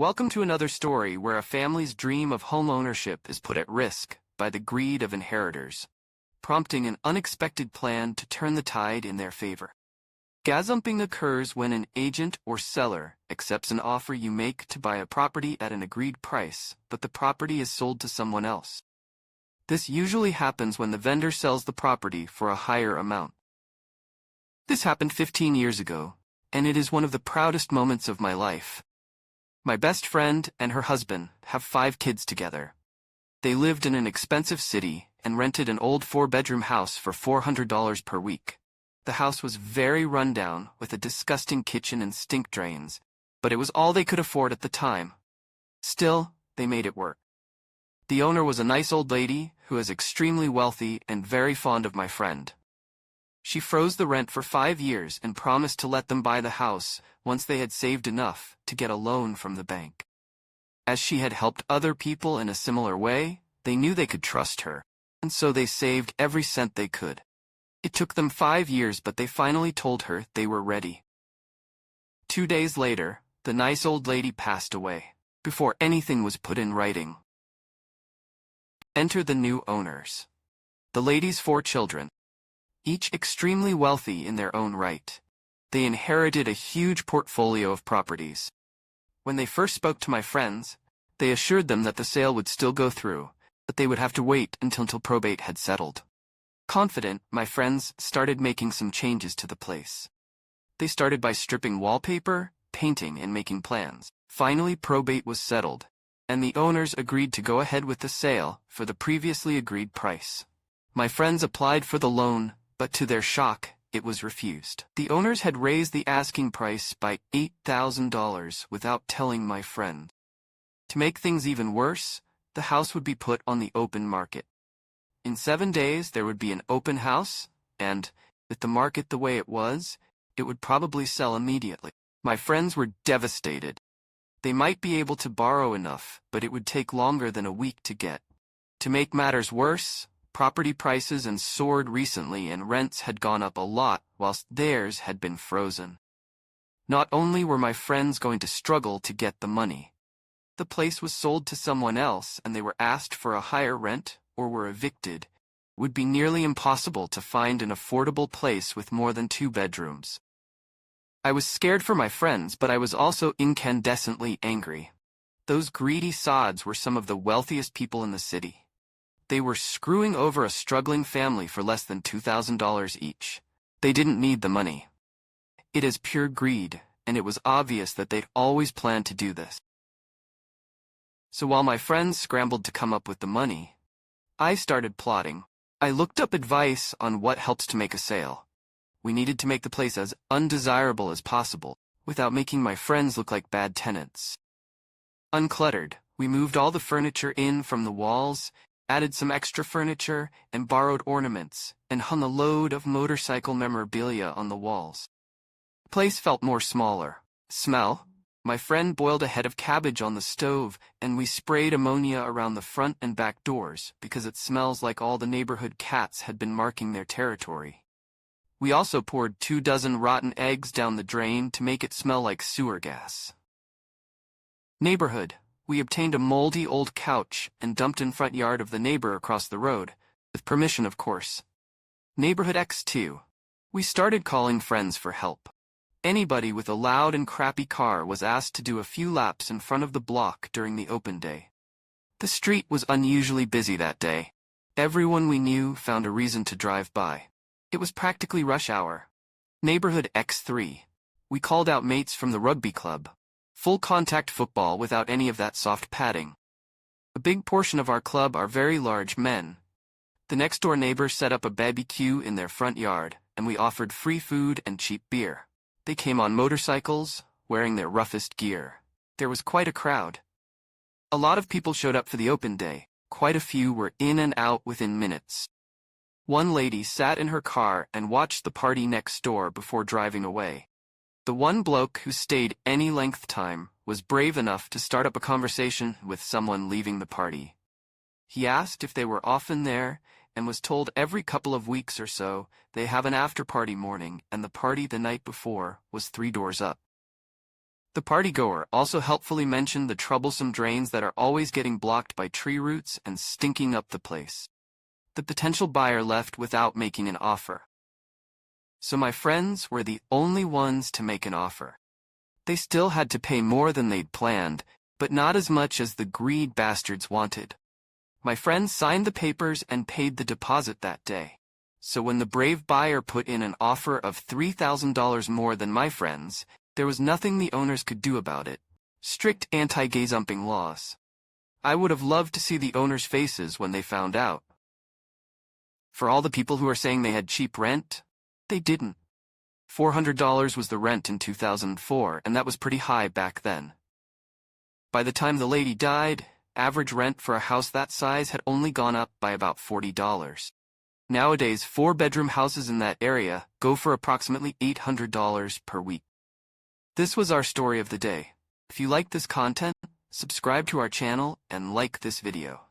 Welcome to another story where a family's dream of home ownership is put at risk by the greed of inheritors, prompting an unexpected plan to turn the tide in their favor. Gazumping occurs when an agent or seller accepts an offer you make to buy a property at an agreed price, but the property is sold to someone else. This usually happens when the vendor sells the property for a higher amount. This happened 15 years ago, and it is one of the proudest moments of my life. My best friend and her husband have 5 kids together. They lived in an expensive city and rented an old 4-bedroom house for $400 per week. The house was very rundown with a disgusting kitchen and stink drains, but it was all they could afford at the time. Still, they made it work. The owner was a nice old lady who is extremely wealthy and very fond of my friend. She froze the rent for 5 years and promised to let them buy the house once they had saved enough to get a loan from the bank. As she had helped other people in a similar way, they knew they could trust her, and so they saved every cent they could. It took them 5 years, but they finally told her they were ready. 2 days later, the nice old lady passed away, before anything was put in writing. Enter the new owners. The lady's 4 children, each extremely wealthy in their own right. They inherited a huge portfolio of properties. When they first spoke to my friends, they assured them that the sale would still go through, but they would have to wait until probate had settled. Confident, my friends started making some changes to the place. They started by stripping wallpaper, painting, and making plans. Finally, probate was settled, and the owners agreed to go ahead with the sale for the previously agreed price. My friends applied for the loan, but to their shock, it was refused. The owners had raised the asking price by $8,000 without telling my friend. To make things even worse, the house would be put on the open market. In 7 days, there would be an open house, and, with the market the way it was, it would probably sell immediately. My friends were devastated. They might be able to borrow enough, but it would take longer than a week to get. To make matters worse, property prices had soared recently and rents had gone up a lot whilst theirs had been frozen. Not only were my friends going to struggle to get the money, the place was sold to someone else and they were asked for a higher rent or were evicted. It would be nearly impossible to find an affordable place with more than 2 bedrooms. I was scared for my friends, but I was also incandescently angry. Those greedy sods were some of the wealthiest people in the city. They were screwing over a struggling family for less than $2,000 each. They didn't need the money. It is pure greed, and it was obvious that they'd always planned to do this. So while my friends scrambled to come up with the money, I started plotting. I looked up advice on what helps to make a sale. We needed to make the place as undesirable as possible, without making my friends look like bad tenants. Uncluttered, we moved all the furniture in from the walls, added some extra furniture, and borrowed ornaments, and hung a load of motorcycle memorabilia on the walls. The place felt more smaller. Smell? My friend boiled a head of cabbage on the stove, and we sprayed ammonia around the front and back doors because it smells like all the neighborhood cats had been marking their territory. We also poured 24 rotten eggs down the drain to make it smell like sewer gas. Neighborhood. We obtained a moldy old couch and dumped in front yard of the neighbor across the road, with permission of course. Neighborhood X2. We started calling friends for help. Anybody with a loud and crappy car was asked to do a few laps in front of the block during the open day. The street was unusually busy that day. Everyone we knew found a reason to drive by. It was practically rush hour. Neighborhood X3. We called out mates from the rugby club. Full contact football without any of that soft padding. A big portion of our club are very large men. The next door neighbor set up a barbecue in their front yard, and we offered free food and cheap beer. They came on motorcycles, wearing their roughest gear. There was quite a crowd. A lot of people showed up for the open day. Quite a few were in and out within minutes. One lady sat in her car and watched the party next door before driving away. The one bloke who stayed any length time was brave enough to start up a conversation with someone leaving the party. He asked if they were often there and was told every couple of weeks or so they have an after-party morning and the party the night before was 3 doors up. The partygoer also helpfully mentioned the troublesome drains that are always getting blocked by tree roots and stinking up the place. The potential buyer left without making an offer. So my friends were the only ones to make an offer. They still had to pay more than they'd planned, but not as much as the greed bastards wanted. My friends signed the papers and paid the deposit that day. So when the brave buyer put in an offer of $3,000 more than my friends, there was nothing the owners could do about it. Strict anti-gazumping laws. I would have loved to see the owners' faces when they found out. For all the people who are saying they had cheap rent, they didn't. $400 was the rent in 2004, and that was pretty high back then. By the time the lady died, average rent for a house that size had only gone up by about $40. Nowadays, 4-bedroom houses in that area go for approximately $800 per week. This was our story of the day. If you like this content, subscribe to our channel and like this video.